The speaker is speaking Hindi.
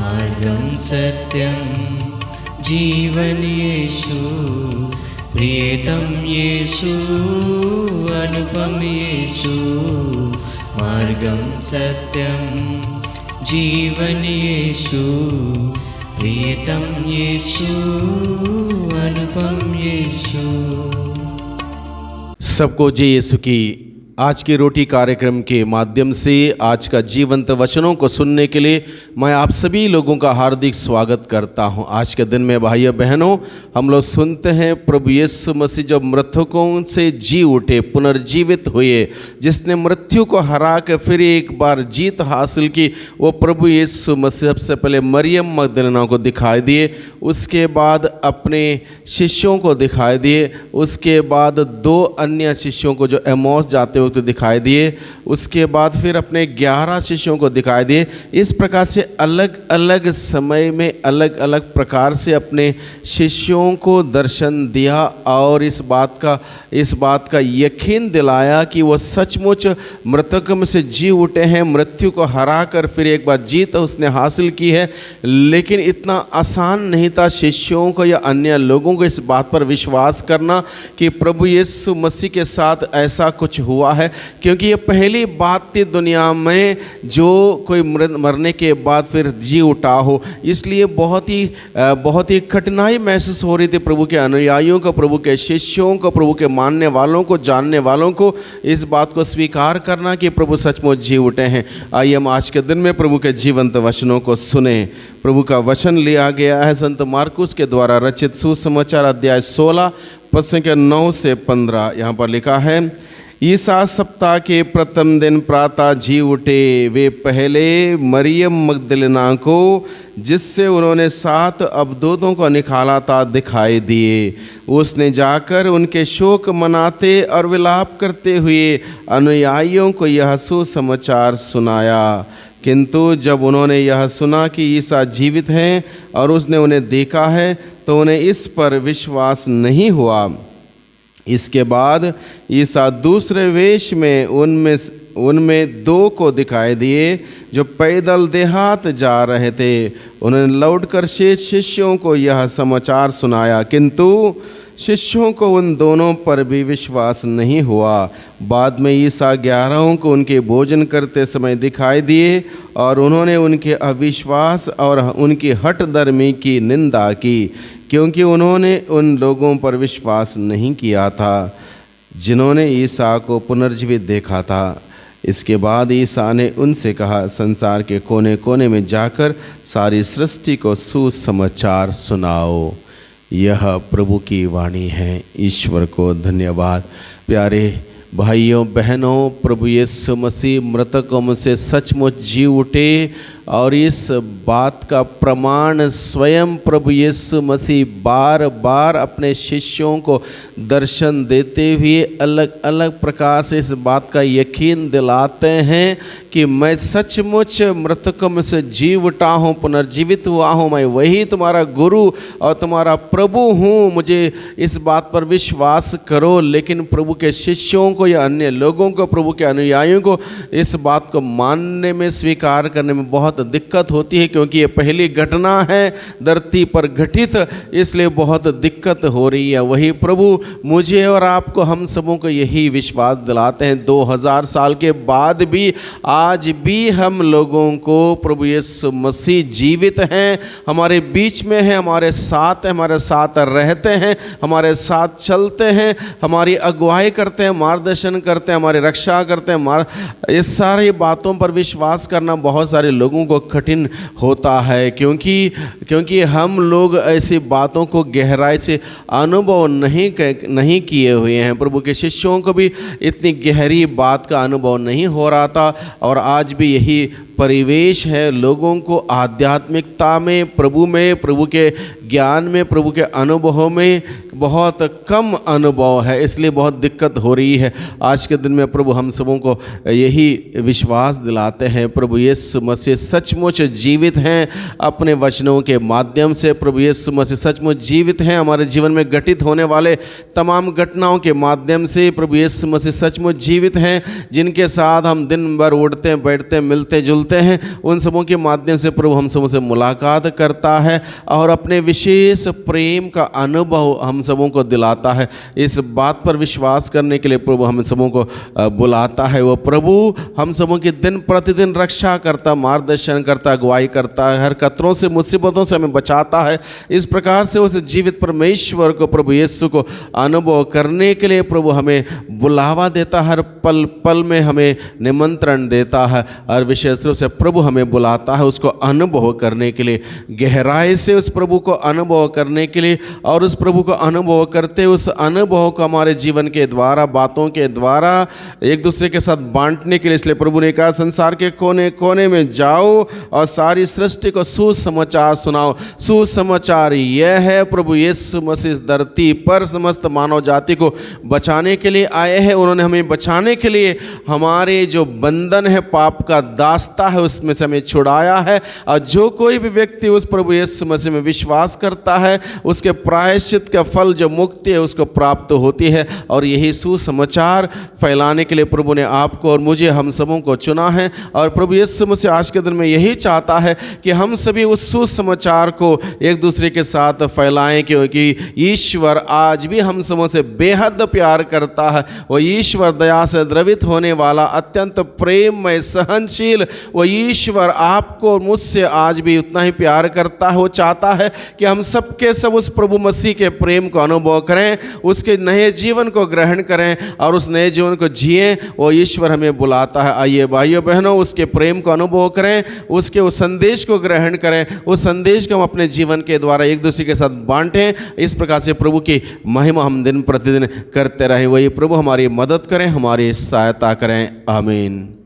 मार्गं सत्यं जीवन यीशु, प्रियतम यीशु, अनुपम यीशु। मार्गं सत्यं जीवन यीशु, प्रियतम यीशु, अनुपम यीशु। सबको जय यीशु की। आज की रोटी कार्यक्रम के माध्यम से आज का जीवंत वचनों को सुनने के लिए मैं आप सभी लोगों का हार्दिक स्वागत करता हूं। आज के दिन में भाइयों बहनों, हम लोग सुनते हैं प्रभु यीशु मसीह जब मृतकों से जी उठे, पुनर्जीवित हुए, जिसने मृत्यु को हरा के फिर एक बार जीत हासिल की, वो प्रभु यीशु मसीह सबसे पहले मरियम मगदलीना को दिखाई दिए, उसके बाद अपने शिष्यों को दिखाई दिए, उसके बाद 2 अन्य शिष्यों को जो एमौस जाते वक्त दिखाई दिए, उसके बाद फिर अपने 11 शिष्यों को दिखाई दिए। इस प्रकार से अलग अलग समय में अलग अलग प्रकार से अपने शिष्यों को दर्शन दिया और इस बात का यकीन दिलाया कि वो सचमुच मृतकों में से जी उठे हैं, मृत्यु को हरा कर फिर एक बार जीत उसने हासिल की है। लेकिन इतना आसान नहीं था शिष्यों को या अन्य लोगों को इस बात पर विश्वास करना कि प्रभु यीशु मसीह के साथ ऐसा कुछ हुआ है, क्योंकि ये पहली बात थी दुनिया में जो कोई मरने के बाद फिर जी उठा हो। इसलिए बहुत ही कठिनाई महसूस हो रही थी प्रभु के अनुयायियों को, प्रभु के शिष्यों को, प्रभु के मानने वालों को, जानने वालों को इस बात को स्वीकार करना कि प्रभु सचमुच जी उठे हैं। आइए हम आज के दिन में प्रभु के जीवंत वचनों को सुने। प्रभु का वचन लिया गया है संत मार्कुस के द्वारा रचित सुसमाचार अध्याय 16 पद संख्या 9 से 15। यहाँ पर लिखा है, ईसा सप्ताह के प्रथम दिन प्रातः जी उठे। वे पहले मरियम मगदलीना को, जिससे उन्होंने 7 अबदूतों को निकाला था, दिखाई दिए। उसने जाकर उनके शोक मनाते और विलाप करते हुए अनुयायियों को यह सुसमाचार सुनाया। किंतु जब उन्होंने यह सुना कि ईसा जीवित हैं और उसने उन्हें देखा है, तो उन्हें इस पर विश्वास नहीं हुआ। इसके बाद ईसा दूसरे वेश में उनमें 2 को दिखाई दिए जो पैदल देहात जा रहे थे। उन्होंने लौटकर शेष शिष्यों को यह समाचार सुनाया, किंतु शिष्यों को उन दोनों पर भी विश्वास नहीं हुआ। बाद में ईसा 11 को उनके भोजन करते समय दिखाई दिए और उन्होंने उनके अविश्वास और उनकी हठधर्मी की निंदा की, क्योंकि उन्होंने उन लोगों पर विश्वास नहीं किया था जिन्होंने ईसा को पुनर्जीवित देखा था। इसके बाद ईसा ने उनसे कहा, संसार के कोने कोने में जाकर सारी सृष्टि को सुसमाचार सुनाओ। यह प्रभु की वाणी है। ईश्वर को धन्यवाद। प्यारे भाइयों बहनों, प्रभु यीशु मसीह मृतकों में से सचमुच जी उठे और इस बात का प्रमाण स्वयं प्रभु यीशु मसीह बार बार अपने शिष्यों को दर्शन देते हुए अलग अलग प्रकार से इस बात का यकीन दिलाते हैं कि मैं सचमुच मृतकों में से जी उठा हूँ, पुनर्जीवित हुआ हूँ, मैं वही तुम्हारा गुरु और तुम्हारा प्रभु हूँ, मुझे इस बात पर विश्वास करो। लेकिन प्रभु के शिष्यों को या अन्य लोगों को, प्रभु के अनुयायियों को इस बात को मानने में, स्वीकार करने में बहुत दिक्कत होती है, क्योंकि ये पहली घटना है धरती पर घटित, इसलिए बहुत दिक्कत हो रही है। वही प्रभु मुझे और आपको, हम सबों को यही विश्वास दिलाते हैं 2000 साल के बाद भी, आज भी हम लोगों को प्रभु यीशु मसीह जीवित हैं, हमारे बीच में है, हमारे साथ रहते हैं, हमारे साथ चलते हैं, हमारी अगुवाई करते हैं, मार्गदर्शन करते हैं, हमारी रक्षा करते हैं। इस सारी बातों पर विश्वास करना बहुत सारे लोगों को कठिन होता है, क्योंकि हम लोग ऐसी बातों को गहराई से अनुभव नहीं किए हुए हैं। प्रभु के शिष्यों को भी इतनी गहरी बात का अनुभव नहीं हो रहा था, और आज भी यही परिवेश है। लोगों को आध्यात्मिकता में, प्रभु के ज्ञान में, प्रभु के अनुभव में बहुत कम अनुभव है, इसलिए बहुत दिक्कत हो रही है। आज के दिन में प्रभु हम सबों को यही विश्वास दिलाते हैं, प्रभु यीशु मसीह सचमुच जीवित हैं। अपने वचनों के माध्यम से प्रभु यीशु मसीह सचमुच जीवित हैं। हमारे जीवन में घटित होने वाले तमाम घटनाओं के माध्यम से प्रभु यीशु मसीह सचमुच जीवित हैं, जिनके साथ हम दिन भर उठते बैठते मिलते जुलते सुनते हैं उन सबों के माध्यम से प्रभु हम सबों से मुलाकात करता है और अपने विशेष प्रेम का अनुभव हम सबों को दिलाता है। इस बात पर विश्वास करने के लिए प्रभु हम सबों को बुलाता है। वो प्रभु हम सबों की दिन प्रतिदिन रक्षा करता, मार्गदर्शन करता, अगुवाई करता है, हर खतरों से, मुसीबतों से हमें बचाता है। इस प्रकार से उस जीवित परमेश्वर को, प्रभु यीशु को अनुभव करने के लिए प्रभु हमें बुलावा देता, हर पल पल में हमें निमंत्रण देता है और विशेष रूप से प्रभु हमें बुलाता है उसको अनुभव करने के लिए, गहराई से उस प्रभु को अनुभव करने के लिए, और उस प्रभु को अनुभव करते उस अनुभव को हमारे जीवन के द्वारा, बातों के द्वारा एक दूसरे के साथ बांटने के लिए। इसलिए प्रभु ने कहा संसार के कोने कोने में जाओ और सारी सृष्टि को सुसमाचार सुनाओ। सुसमाचार यह है प्रभु यीशु मसीह धरती पर समस्त मानव जाति को बचाने के लिए आए हैं। उन्होंने हमें बचाने के लिए हमारे जो बंधन है, पाप का दास्ता है, उसमें से हमें छुड़ाया है। और जो कोई भी व्यक्ति उस प्रभु यीशु मसीह में विश्वास करता है उसके प्रायश्चित का फल जो मुक्ति है उसको प्राप्त होती है। और यही सुसमाचार फैलाने के लिए प्रभु ने आपको और मुझे, हम सबों को चुना है। और प्रभु यीशु मसीह आज के दिन में यही चाहता है कि हम सभी उस सुसमाचार को एक दूसरे के साथ फैलाएं, क्योंकि ईश्वर आज भी हम सबों से बेहद प्यार करता है। वो ईश्वर दया से द्रवित होने वाला, अत्यंत प्रेममय, सहनशील वो ईश्वर आपको और मुझसे आज भी उतना ही प्यार करता है। वो चाहता है कि हम सबके सब उस प्रभु मसीह के प्रेम को अनुभव करें, उसके नए जीवन को ग्रहण करें और उस नए जीवन को जिएं। वो ईश्वर हमें बुलाता है। आइए भाइयों बहनों, उसके प्रेम को अनुभव करें, उसके उस संदेश को ग्रहण करें, उस संदेश को हम अपने जीवन के द्वारा एक दूसरे के साथ बांटें। इस प्रकार से प्रभु की महिमा हम दिन प्रतिदिन करते रहें। वही प्रभु हमारी मदद करें, हमारी सहायता करें। आमीन।